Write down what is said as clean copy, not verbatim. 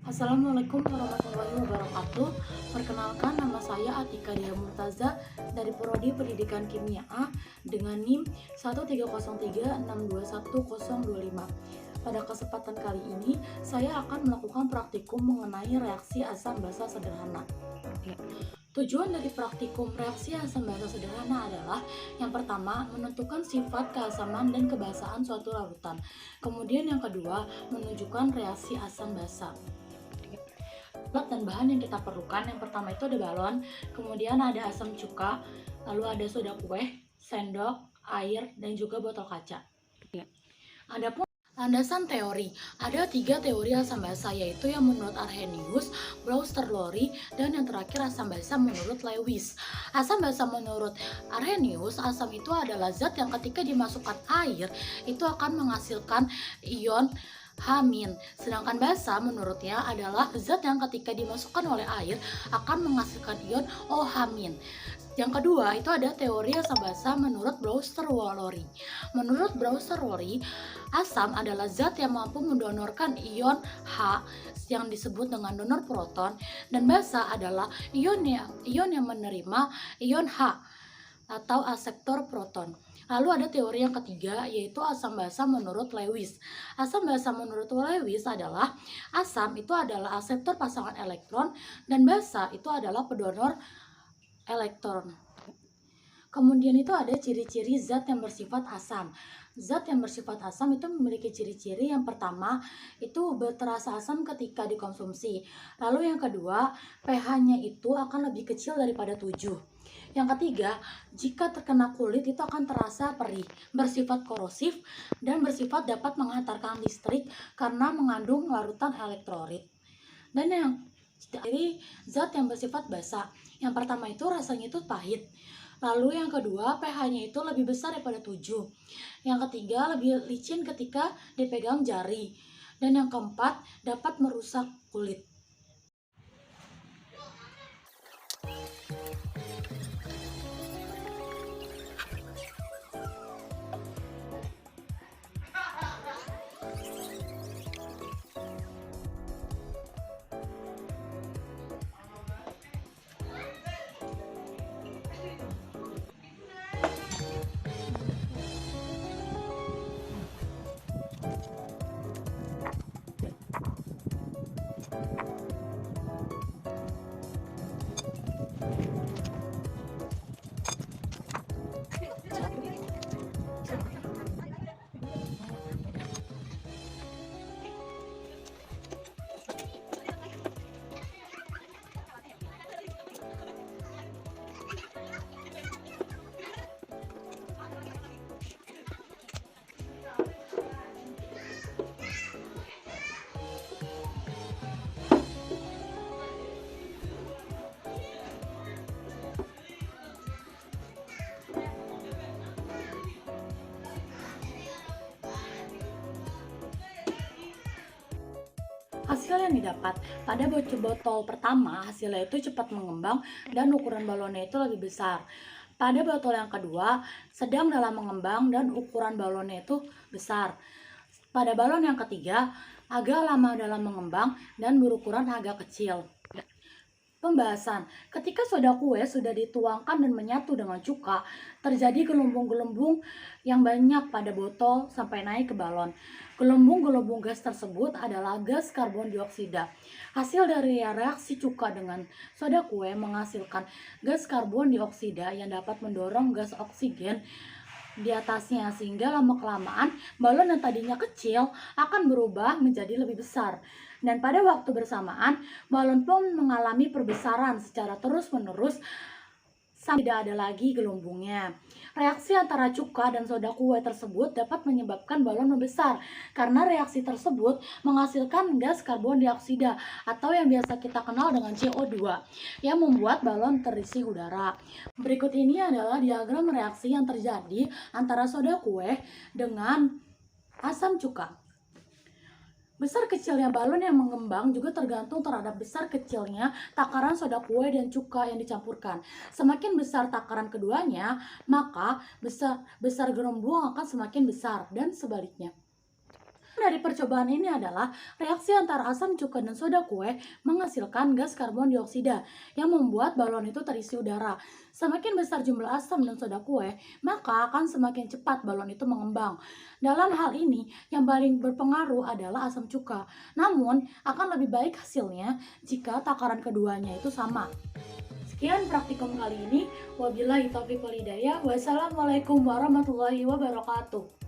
Assalamualaikum warahmatullahi wabarakatuh. Perkenalkan, nama saya Atika Dia Murtaza dari Prodi Pendidikan Kimia A dengan NIM 13036211025. Pada kesempatan kali ini, saya akan melakukan praktikum mengenai reaksi asam basa sederhana. Tujuan dari praktikum reaksi asam basa sederhana adalah yang pertama, menentukan sifat keasaman dan kebasaan suatu larutan. Kemudian yang kedua, menunjukkan reaksi asam basa. Alat dan bahan yang kita perlukan, yang pertama itu ada balon, kemudian ada asam cuka, lalu ada soda kue, sendok, air, dan juga botol kaca. Adapun landasan teori, ada 3 teori asam basa, yaitu yang menurut Arrhenius, Brewster-Lowry, dan yang terakhir asam basa menurut Lewis. Asam basa menurut Arrhenius, asam itu adalah zat yang ketika dimasukkan air itu akan menghasilkan ion H-. Sedangkan basa menurutnya adalah zat yang ketika dimasukkan oleh air akan menghasilkan ion OH-. Yang kedua itu ada teori asam basa menurut Brewster-Lowry. Menurut Brewster-Lowry, asam adalah zat yang mampu mendonorkan ion H yang disebut dengan donor proton, dan basa adalah ion yang menerima ion H atau akseptor proton. Lalu ada teori yang ketiga, yaitu asam basa menurut Lewis. Asam basa menurut Lewis adalah asam itu adalah akseptor pasangan elektron dan basa itu adalah pendonor elektron. Kemudian itu ada ciri-ciri zat yang bersifat asam. Zat yang bersifat asam itu memiliki ciri-ciri yang pertama itu terasa asam ketika dikonsumsi. Lalu yang kedua, pH-nya itu akan lebih kecil daripada 7. Yang ketiga, jika terkena kulit itu akan terasa perih, bersifat korosif, dan bersifat dapat menghantarkan listrik karena mengandung larutan elektrolit. Dan yang jadi zat yang bersifat basa, yang pertama itu rasanya itu pahit. Lalu yang kedua, pH-nya itu lebih besar daripada 7. Yang ketiga, lebih licin ketika dipegang jari. Dan yang keempat, dapat merusak kulit. Hasil yang didapat pada botol pertama, hasilnya itu cepat mengembang dan ukuran balonnya itu lebih besar. Pada botol yang kedua, sedang dalam mengembang dan ukuran balonnya itu besar. Pada balon yang ketiga, agak lama dalam mengembang dan berukuran agak kecil. Pembahasan, ketika soda kue sudah dituangkan dan menyatu dengan cuka, terjadi gelembung-gelembung yang banyak pada botol sampai naik ke balon. Gelembung-gelembung gas tersebut adalah gas karbon dioksida. Hasil dari reaksi cuka dengan soda kue menghasilkan gas karbon dioksida yang dapat mendorong gas oksigen di atasnya, sehingga lama-kelamaan balon yang tadinya kecil akan berubah menjadi lebih besar. Dan pada waktu bersamaan, balon pun mengalami perbesaran secara terus-menerus sampai tidak ada lagi gelembungnya. Reaksi antara cuka dan soda kue tersebut dapat menyebabkan balon membesar karena reaksi tersebut menghasilkan gas karbon dioksida atau yang biasa kita kenal dengan CO2 yang membuat balon terisi udara. Berikut ini adalah diagram reaksi yang terjadi antara soda kue dengan asam cuka. Besar kecilnya balon yang mengembang juga tergantung terhadap besar kecilnya takaran soda kue dan cuka yang dicampurkan. Semakin besar takaran keduanya, maka besar gelembung akan semakin besar dan sebaliknya. dari percobaan ini adalah reaksi antara asam cuka dan soda kue menghasilkan gas karbon dioksida yang membuat balon itu terisi udara. Semakin besar jumlah asam dan soda kue, maka akan semakin cepat balon itu mengembang. Dalam hal ini, yang paling berpengaruh adalah asam cuka. Namun, akan lebih baik hasilnya jika takaran keduanya itu sama. Sekian praktikum kali ini. Wabillahi taufiq wal hidayah. Wassalamualaikum warahmatullahi wabarakatuh.